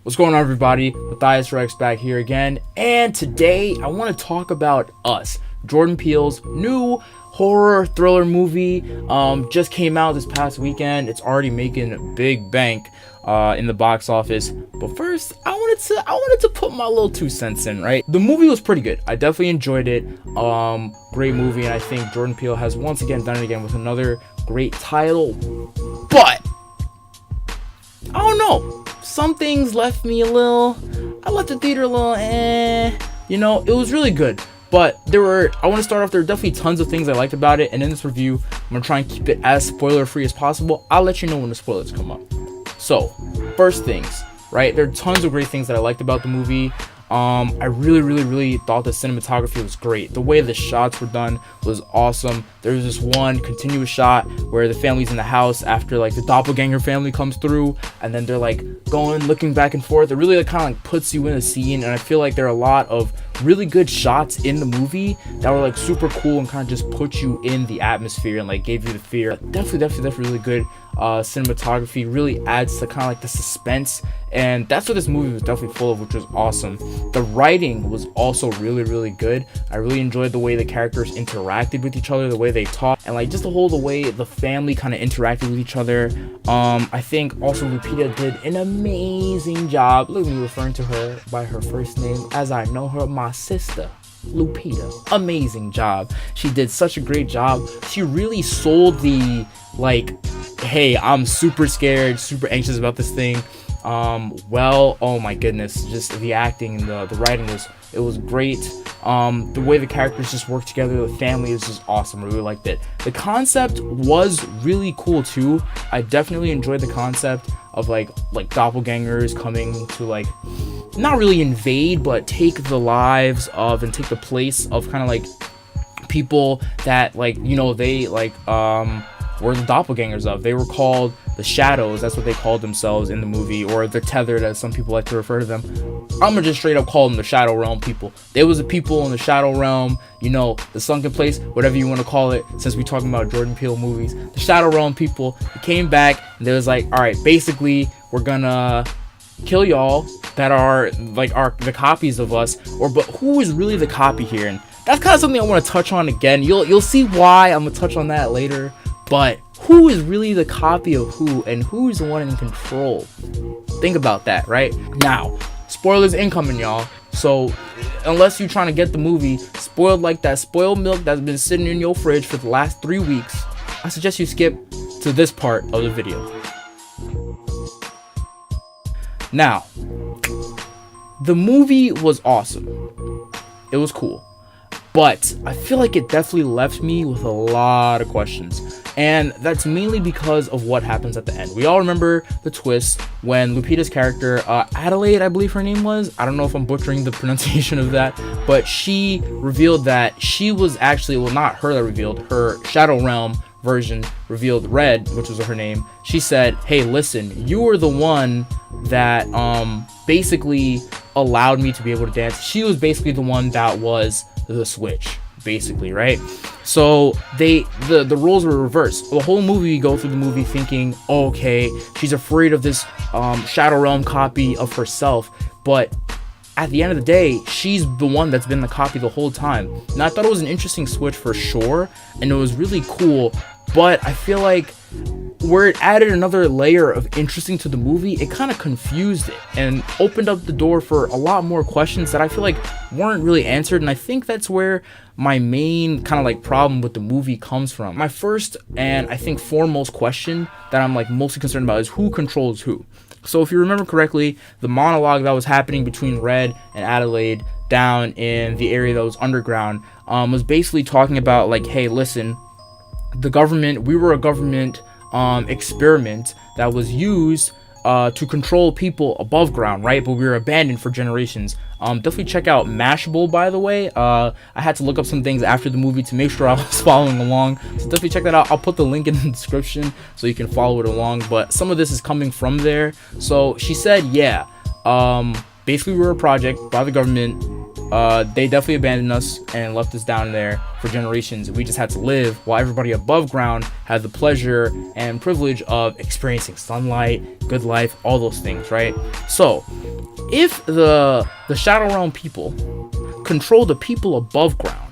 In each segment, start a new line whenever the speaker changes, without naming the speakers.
What's going on, everybody? MatthiasReX back here again, and today I want to talk about Us, Jordan Peele's new horror thriller movie. Just came out this past weekend. It's already making big bank in the box office. But first, I wanted to put my little 2 cents in. Right, the movie was pretty good. I definitely enjoyed it. Great movie, and I think Jordan Peele has once again done it again with another great title. But I don't know. Some things left me I left the theater a little, it was really good. But I want to start off, there were definitely tons of things I liked about it. And in this review, I'm going to try and keep it as spoiler free as possible. I'll let you know when the spoilers come up. So, first things, right? There are tons of great things that I liked about the movie. I really thought the cinematography was great. The way the shots were done was awesome. There was this one continuous shot where the family's in the house after like the doppelganger family comes through, and then they're like looking back and forth. It really kind of puts you in a scene, and I feel like there are a lot of really good shots in the movie that were like super cool and kind of just put you in the atmosphere and like gave you the fear. Definitely really good cinematography. Really adds to kind of like the suspense, and that's what this movie was definitely full of, which was awesome. The writing was also really good. I really enjoyed the way the characters interacted with each other, the way they talked, and like just the way the family kind of interacted with each other. I think also Lupita did an amazing job. Look at me referring to her by her first name as I know her, my sister Lupita. Amazing job. She did such a great job. She really sold the hey, I'm super scared, super anxious about this thing. Oh my goodness, just the acting and the writing was great. The way the characters just work together, the family is just awesome. I really liked it. The concept was really cool too. I definitely enjoyed the concept of like doppelgangers coming to not really invade, but take the lives of and take the place of kind of like people that they were the doppelgangers of. They were called the Shadows. That's what they called themselves in the movie, or the Tethered, as some people like to refer to them. I'm gonna just straight up call them the Shadow Realm people. There was a people in the Shadow Realm, the sunken place, whatever you want to call it, since we're talking about Jordan Peele movies. The Shadow Realm people, they came back and they was like, all right, basically we're gonna kill y'all that are the copies of us, but who is really the copy here? And that's kind of something I want to touch on again. You'll see why I'm gonna touch on that later. But who is really the copy of who, and who's the one in control? Think about that, right? Now, spoilers incoming, y'all. So, unless you're trying to get the movie spoiled like that spoiled milk that's been sitting in your fridge for the last 3 weeks, I suggest you skip to this part of the video. Now, the movie was awesome. It was cool. But I feel like it definitely left me with a lot of questions. And that's mainly because of what happens at the end. We all remember the twist when Lupita's character, Adelaide, I believe her name was. I don't know if I'm butchering the pronunciation of that. But she revealed that she was actually, well, not her that revealed, her Shadow Realm version revealed Red, which was her name. She said, hey, listen, you were the one that basically allowed me to be able to dance. She was basically the one that was the switch, basically, right? So the roles were reversed. The whole movie, you go through the movie thinking, okay, she's afraid of this Shadow Realm copy of herself, but at the end of the day, she's the one that's been the copy the whole time. Now, I thought it was an interesting switch for sure, and it was really cool, but I feel like where it added another layer of interesting to the movie, it kind of confused it and opened up the door for a lot more questions that I feel like weren't really answered. And I think that's where my main kind of problem with the movie comes from. My first and I think foremost question that I'm mostly concerned about is who controls who. So if you remember correctly, the monologue that was happening between Red and Adelaide down in the area that was underground was basically talking about hey, listen, the government, we were a government experiment that was used to control people above ground, right? But we were abandoned for generations. Definitely check out Mashable, by the way. I had to look up some things after the movie to make sure I was following along, so definitely check that out. I'll put the link in the description so you can follow it along, but some of this is coming from there. So she said, yeah, basically we were a project by the government. They definitely abandoned us and left us down there for generations. We just had to live while everybody above ground had the pleasure and privilege of experiencing sunlight, good life, all those things, right? So if the Shadow Realm people control the people above ground,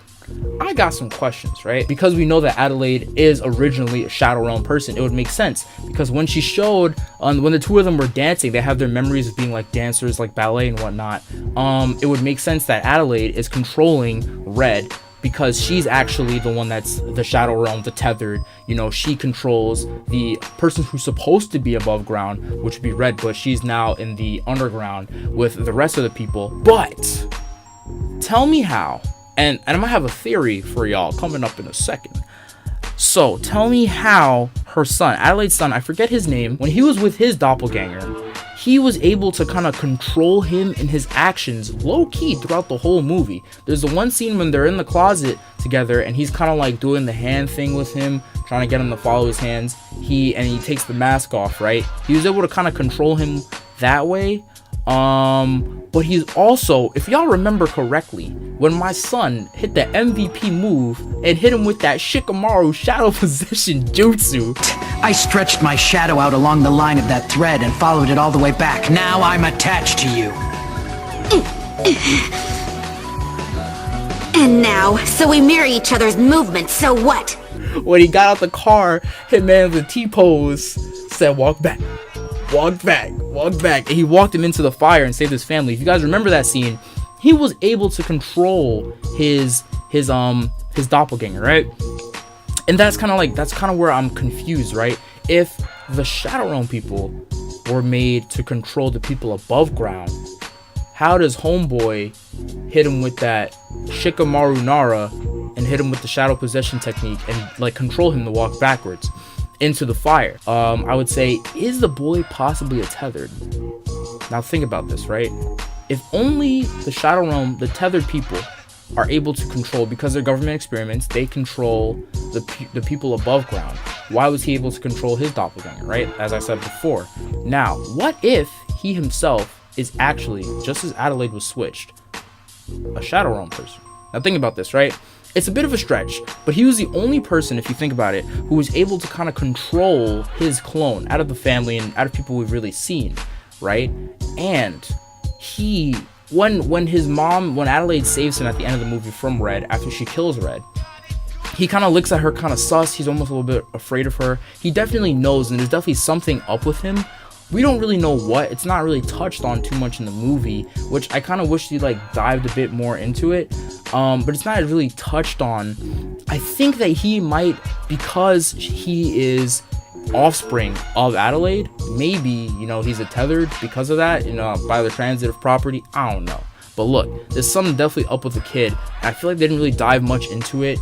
I got some questions, right? Because we know that Adelaide is originally a Shadow Realm person, it would make sense. Because when she showed, when the two of them were dancing, they have their memories of being like dancers, like ballet and whatnot. It would make sense that Adelaide is controlling Red, because she's actually the one that's the Shadow Realm, the tethered. You know, she controls the person who's supposed to be above ground, which would be Red, but she's now in the underground with the rest of the people. But tell me how. And I'm gonna have a theory for y'all coming up in a second. So tell me how her son, Adelaide's son, I forget his name, when he was with his doppelganger, he was able to kind of control him and his actions low-key throughout the whole movie. There's the one scene when they're in the closet together and he's kind of like doing the hand thing with him, trying to get him to follow his hands. He takes the mask off, right? He was able to kind of control him that way. But he's also, if y'all remember correctly, when my son hit the MVP move and hit him with that Shikamaru shadow possession jutsu,
I stretched my shadow out along the line of that thread and followed it all the way back. Now I'm attached to you.
And now, so we mirror each other's movements, so what?
when he got out the car, Hitman with T-pose said, walk back, walk back, walk back. And he walked him into the fire and saved his family. If you guys remember that scene, he was able to control his doppelganger, right? And that's kind of where I'm confused, right? If the Shadow Realm people were made to control the people above ground, how does Homeboy hit him with that Shikamaru Nara and hit him with the shadow possession technique and like control him to walk backwards into the fire? I would say, is the boy possibly a tethered? Now think about this, right? If only the Shadow Realm, the tethered people, are able to control, because they're government experiments, they control the people above ground. Why was he able to control his doppelganger, right? As I said before. Now, what if he himself is actually, just as Adelaide was switched, a Shadow Realm person? Now think about this, right? It's a bit of a stretch, but he was the only person, if you think about it, who was able to kind of control his clone out of the family and out of people we've really seen, right? And he, when Adelaide saves him at the end of the movie from Red, after she kills Red, he kind of looks at her kind of sus. He's almost a little bit afraid of her. He definitely knows, and there's definitely something up with him. We don't really know what. It's not really touched on too much in the movie, which I kind of wish he like dived a bit more into it. But it's not really touched on. I think that he might, because he is offspring of Adelaide, maybe, you know, he's a tethered because of that, you know, by the transitive property. I don't know. But look, there's something definitely up with the kid. I feel like they didn't really dive much into it.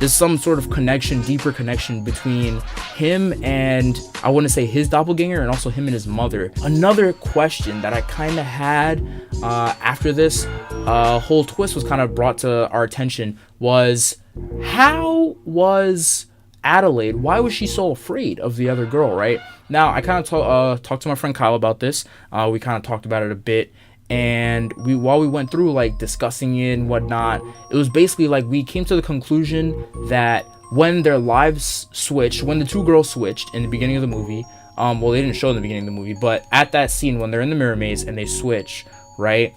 There's some sort of connection, deeper connection between him and, I want to say, his doppelganger, and also him and his mother. Another question that I kind of had after this whole twist was kind of brought to our attention was, how was Adelaide, why was she so afraid of the other girl, right? Now, I kind of talked to my friend Kyle about this. We kind of talked about it a bit. And while we went through like discussing it and whatnot, it was basically like we came to the conclusion that when their lives switched, when the two girls switched in the beginning of the movie, well, they didn't show in the beginning of the movie, but at that scene when they're in the mirror maze and they switch, right,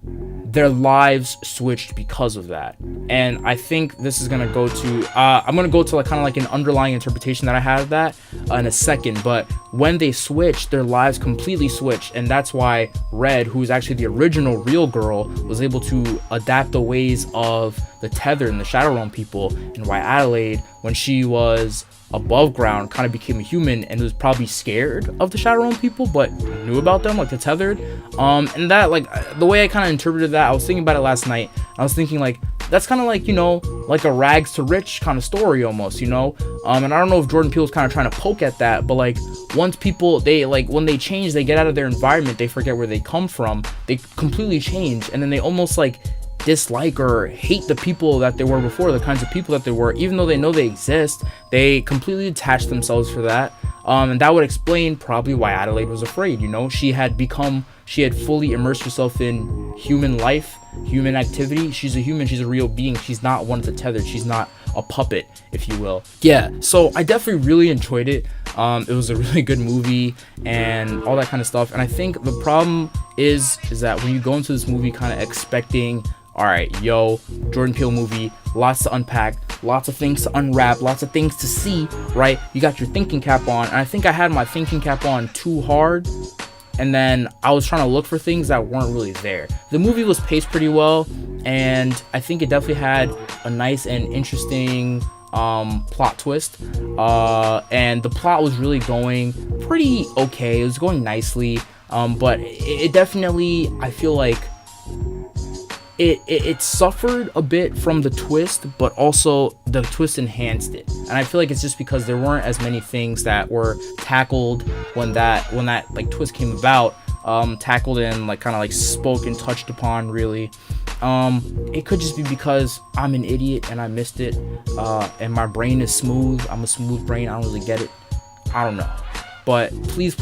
their lives switched because of that. And I think this is gonna go to I'm gonna go to like kind of like an underlying interpretation that I had of that in a second. But when they switched, their lives completely switched, and that's why Red, who is actually the original real girl, was able to adapt the ways of the Tether and the Shadow Realm people, and why Adelaide, when she was above ground, kind of became a human and was probably scared of the Shadow Realm people, but knew about them, like the Tethered. And that, like, the way I kind of interpreted that, I was thinking about it last night. I was thinking, like, that's kind of like, you know, like a rags to rich kind of story almost, you know? And I don't know if Jordan Peele was kind of trying to poke at that, but like, once people, they, like, when they change, they get out of their environment, they forget where they come from, they completely change, and then they almost, like, dislike or hate the people that they were before, the kinds of people that they were, even though they know they exist. They completely detach themselves for that, and that would explain probably why Adelaide was afraid. You know, she had fully immersed herself in human life, human activity. She's a human, she's a real being, she's not one of the tethered, she's not a puppet, if you will. Yeah, so I definitely really enjoyed it. It was a really good movie and all that kind of stuff, and I think the problem is that when you go into this movie kind of expecting, all right, yo, Jordan Peele movie, lots to unpack, lots of things to unwrap, lots of things to see, right? You got your thinking cap on, and I think I had my thinking cap on too hard, and then I was trying to look for things that weren't really there. The movie was paced pretty well, and I think it definitely had a nice and interesting plot twist, and the plot was really going pretty okay. It was going nicely, but it definitely, I feel like it suffered a bit from the twist, but also the twist enhanced it. And I feel like it's just because there weren't as many things that were tackled when that like twist came about, tackled and like kind of like spoke and touched upon really. It could just be because I'm an idiot and I missed it, and my brain is smooth. I'm a smooth brain. I don't really get it. I don't know. But please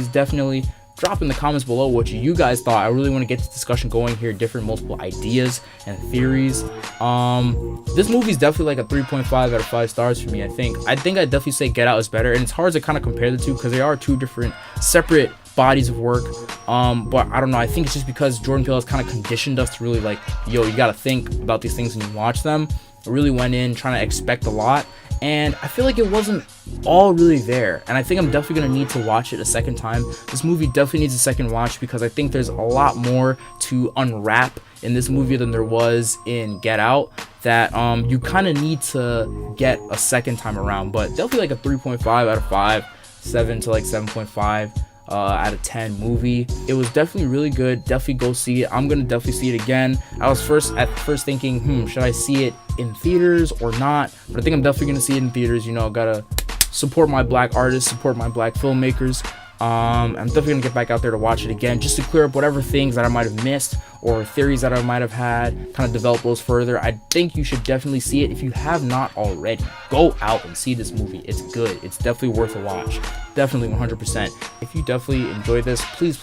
definitely drop in the comments below what you guys thought. I really want to get this discussion going here, different multiple ideas and theories. This movie is definitely like a 3.5 out of 5 stars for me. I think I'd definitely say Get Out is better, and it's hard to kind of compare the two because they are two different separate bodies of work. But I don't know, I think it's just because Jordan Peele has kind of conditioned us to really like, yo, you got to think about these things when you watch them. I really went in trying to expect a lot, and I feel like it wasn't all really there, and I think I'm definitely gonna need to watch it a second time. This movie definitely needs a second watch because I think there's a lot more to unwrap in this movie than there was in Get Out, that you kind of need to get a second time around. But definitely like a 3.5 out of 5, 7 to like 7.5 out of 10 movie. It was definitely really good. Definitely go see it. I'm gonna definitely see it again. I was at first thinking, should I see it in theaters or not? But I think I'm definitely gonna see it in theaters. You know, gotta support my black artists, support my black filmmakers. I'm definitely gonna get back out there to watch it again, just to clear up whatever things that I might have missed or theories that I might have had, kind of develop those further. I think you should definitely see it if you have not already. Go out and see this movie. It's good. It's definitely worth a watch. Definitely 100%. If you definitely enjoyed this, please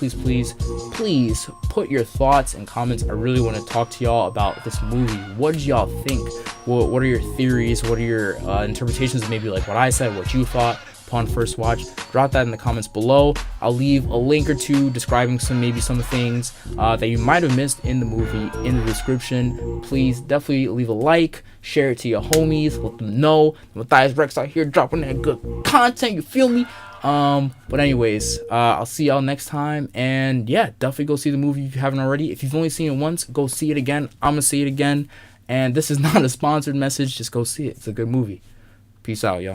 put your thoughts and comments. I really want to talk to y'all about this movie. What did y'all think? What are your theories? What are your interpretations of maybe like what I said, what you thought upon first watch? Drop that in the comments below. I'll leave a link or two describing some things that you might have missed in the movie in the description. Please definitely leave a like, share it to your homies, let them know MatthiasReX out here dropping that good content, you feel me? But anyways, I'll see y'all next time, and yeah, definitely go see the movie if you haven't already. If you've only seen it once, go see it again. I'm gonna see it again, and this is not a sponsored message, just go see it. It's a good movie. Peace out, y'all.